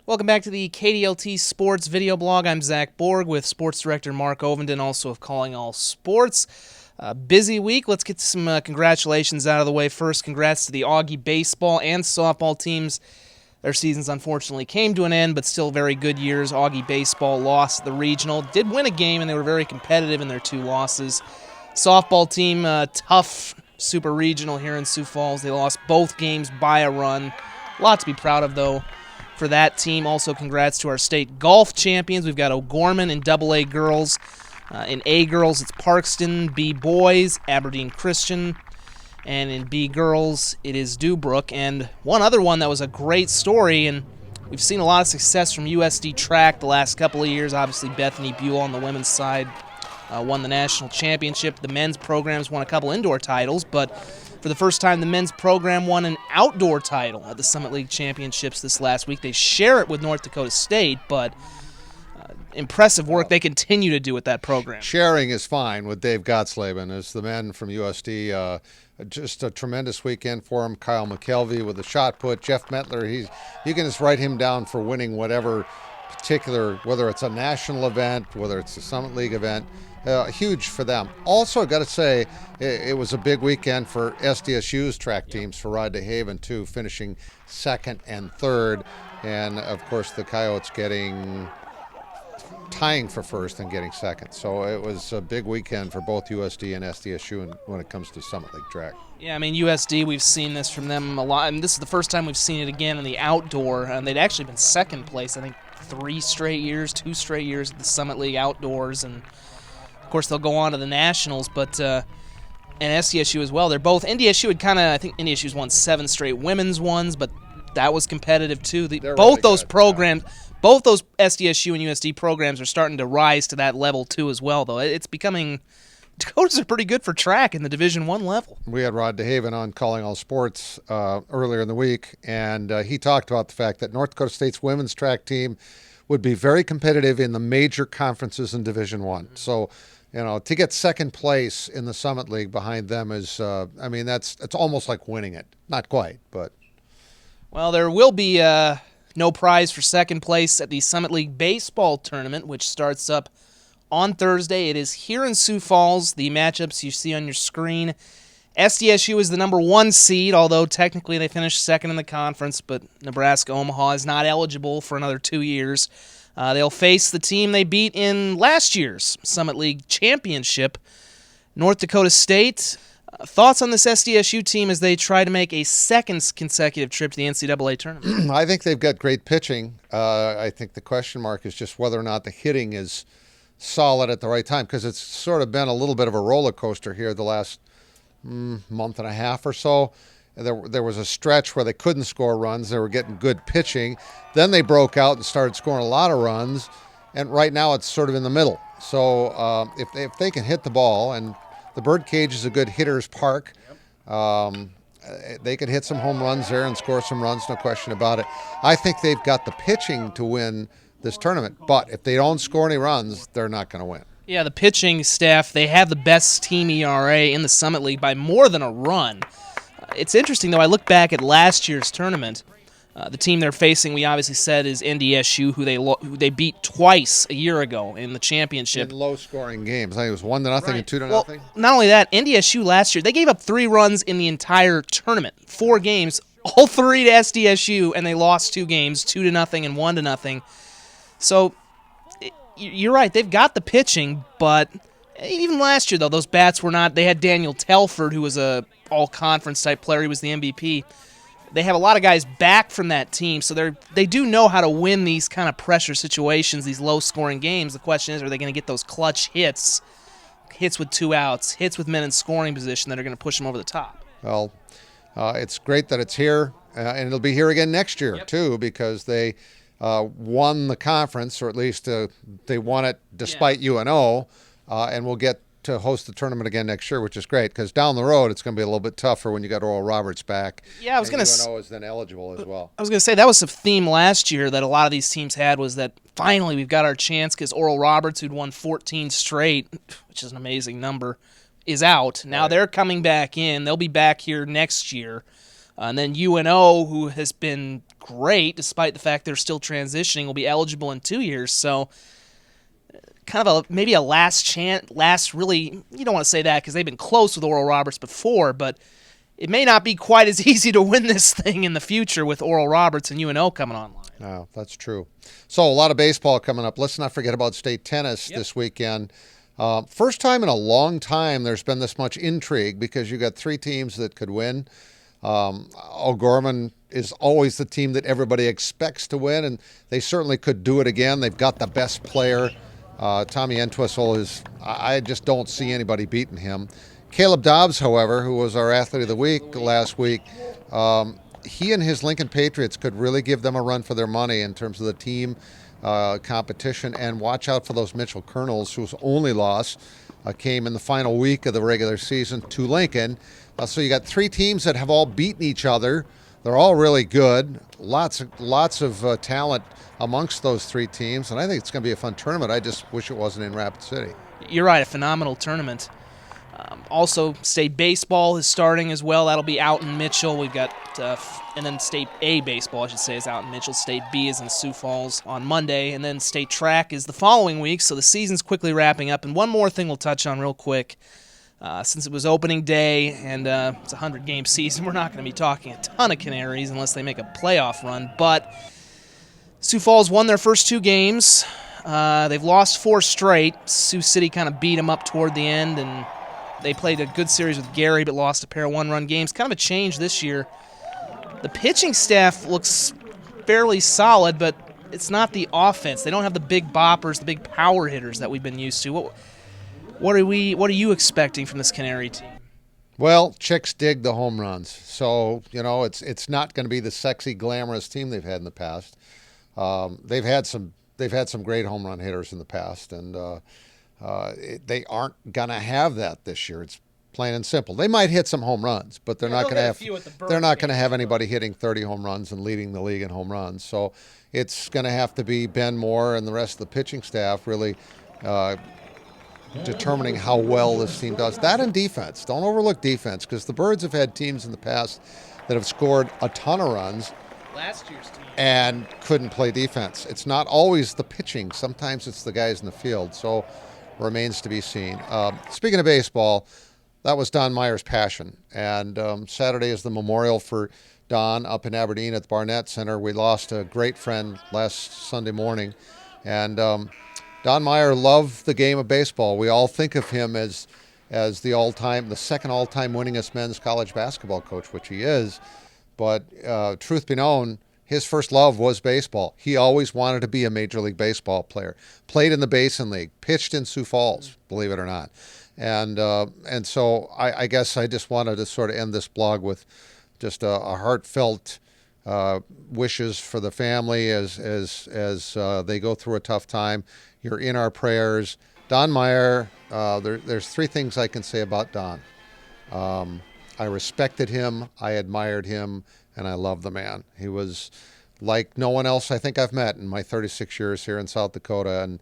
Welcome back to the KDLT Sports video blog. I'm Zach Borg with Sports Director Mark Ovenden, also of Calling All Sports. Busy week. Let's get some congratulations out of the way. First, congrats to the Augie baseball and softball teams. Their seasons unfortunately came to an end, but still very good years. Augie baseball lost the regional, did win a game, and they were very competitive in their two losses. Softball team, tough super regional here in Sioux Falls. They lost both games by a run. A lot to be proud of, though, for that team. Also, congrats to our state golf champions. We've got O'Gorman in AA girls. In A girls, it's Parkston. B boys, Aberdeen Christian. And in B girls, it is Dubrook. And one other one that was a great story, and we've seen a lot of success from USD track the last couple of years. Obviously, Bethany Buell on the women's side won the national championship. The men's programs won a couple indoor titles, but for the first time, the men's program won an outdoor title at the Summit League Championships this last week. They share it with North Dakota State, but impressive work they continue to do with that program. Sharing is fine with Dave Gottsleben as the men from USD. Just a tremendous weekend for him. Kyle McKelvey with a shot put. Jeff Metler, you can just write him down for winning whatever particular, whether it's a national event, whether it's a Summit League event. Huge for them. Also, I got to say, it was a big weekend for SDSU's track teams, for Rod DeHaven, too, finishing second and third. And, of course, the Coyotes tying for first and getting second. So it was a big weekend for both USD and SDSU when it comes to Summit League track. Yeah, I mean, USD, we've seen this from them a lot. And this is the first time we've seen it again in the outdoor. And they'd actually been second place, I think, 2 straight years at the Summit League outdoors. And of course, they'll go on to the Nationals, but and SDSU as well. They're both. NDSU had I think NDSU's won 7 straight women's ones, but that was competitive too. Both really those good, programs, both those SDSU and USD programs are starting to rise to that level too as well. Though it's becoming, Dakotas are pretty good for track in the Division I level. We had Rod DeHaven on Calling All Sports earlier in the week, and he talked about the fact that North Dakota State's women's track team would be very competitive in the major conferences in Division I. So, to get second place in the Summit League behind them is, it's almost like winning it. Not quite, but. Well, there will be no prize for second place at the Summit League Baseball Tournament, which starts up on Thursday. It is here in Sioux Falls. The matchups you see on your screen. SDSU is the number 1 seed, although technically they finished second in the conference, but Nebraska-Omaha is not eligible for another 2 years. They'll face the team they beat in last year's Summit League Championship, North Dakota State. Thoughts on this SDSU team as they try to make a second consecutive trip to the NCAA tournament? I think they've got great pitching. I think the question mark is just whether or not the hitting is solid at the right time, because it's sort of been a little bit of a roller coaster here the last month and a half or so. There was a stretch where they couldn't score runs. They were getting good pitching. Then they broke out and started scoring a lot of runs. And right now it's sort of in the middle. So if they can hit the ball, and the Birdcage is a good hitter's park, they could hit some home runs there and score some runs, no question about it. I think they've got the pitching to win this tournament. But if they don't score any runs, they're not going to win. Yeah, the pitching staff, they have the best team ERA in the Summit League by more than a run. It's interesting, though. I look back at last year's tournament. The team they're facing, we obviously said, is NDSU, who they beat twice a year ago in the championship. In low-scoring games. I think it was 1-0 right. and 2-0. Well, not only that, NDSU last year, they gave up 3 runs in the entire tournament. 4 games, all 3 to SDSU, and they lost 2 games, 2-0 and 1-0. So you're right, they've got the pitching, but even last year, though, those bats were not. They had Daniel Telford, who was a all-conference type player. He was the MVP. They have a lot of guys back from that team, so they do know how to win these kind of pressure situations, these low-scoring games. The question is, are they going to get those clutch hits with 2 outs, hits with men in scoring position that are going to push them over the top? Well, it's great that it's here, and it'll be here again next year, too, because they won the conference, or at least they won it despite UNO, and we'll get to host the tournament again next year, which is great, because down the road it's going to be a little bit tougher when you got Oral Roberts back. Yeah, I was going to UNO is then eligible as well. I was going to say that was a theme last year that a lot of these teams had, was that finally we've got our chance, because Oral Roberts, who'd won 14 straight, which is an amazing number, is out. Now they're coming back in. They'll be back here next year. And then UNO, who has been great despite the fact they're still transitioning, will be eligible in 2 years. So kind of maybe a last chance, really, you don't want to say that because they've been close with Oral Roberts before, but it may not be quite as easy to win this thing in the future with Oral Roberts and UNO coming online. Oh, that's true. So a lot of baseball coming up. Let's not forget about state tennis this weekend. First time in a long time there's been this much intrigue because you got 3 teams that could win. O'Gorman is always the team that everybody expects to win, and they certainly could do it again. They've got the best player. Tommy Entwistle is, I just don't see anybody beating him. Caleb Dobbs, however, who was our Athlete of the Week last week, he and his Lincoln Patriots could really give them a run for their money in terms of the team competition. And watch out for those Mitchell Colonels, whose only loss came in the final week of the regular season to Lincoln. So you got 3 teams that have all beaten each other. They're all really good. Lots of talent amongst those 3 teams, and I think it's going to be a fun tournament. I just wish it wasn't in Rapid City. You're right, a phenomenal tournament. Also, state baseball is starting as well. That'll be out in Mitchell. We've got, and then state A baseball, I should say, is out in Mitchell. State B is in Sioux Falls on Monday, and then state track is the following week. So the season's quickly wrapping up. And one more thing we'll touch on real quick. Since it was opening day and it's a 100-game season, we're not going to be talking a ton of Canaries unless they make a playoff run. But Sioux Falls won their first 2 games. They've lost 4 straight. Sioux City kind of beat them up toward the end, and they played a good series with Gary but lost a pair of 1-run games. Kind of a change this year. The pitching staff looks fairly solid, but it's not the offense. They don't have the big boppers, the big power hitters that we've been used to. What are you expecting from this Canary team? Well, chicks dig the home runs, so it's not going to be the sexy, glamorous team they've had in the past. They've had some great home run hitters in the past, and they aren't going to have that this year. It's plain and simple. They might hit some home runs, but they're not going to have anybody hitting 30 home runs and leading the league in home runs. So it's going to have to be Ben Moore and the rest of the pitching staff really determining how well this team does. That and defense. Don't overlook defense, because the Birds have had teams in the past that have scored a ton of runs Last year's team and couldn't play defense. It's not always the pitching. Sometimes it's the guys in the field. So remains to be seen. Speaking of baseball, that was Don Meyer's passion. And Saturday is the memorial for Don up in Aberdeen at the Barnett Center. We lost a great friend last Sunday morning. And Don Meyer loved the game of baseball. We all think of him as the second all-time winningest men's college basketball coach, which he is. But truth be known, his first love was baseball. He always wanted to be a Major League Baseball player. Played in the Basin League, pitched in Sioux Falls, believe it or not. And so I guess I just wanted to sort of end this blog with just a heartfelt wishes for the family as they go through a tough time. You're in our prayers. Don Meyer, there's 3 things I can say about Don. I respected him, I admired him, and I loved the man. He was like no one else I think I've met in my 36 years here in South Dakota, and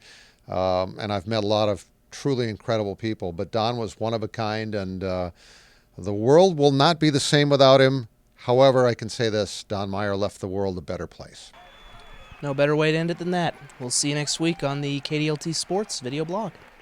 I've met a lot of truly incredible people, but Don was one of a kind, and the world will not be the same without him. However, I can say this, Don Meyer left the world a better place. No better way to end it than that. We'll see you next week on the KDLT Sports video blog.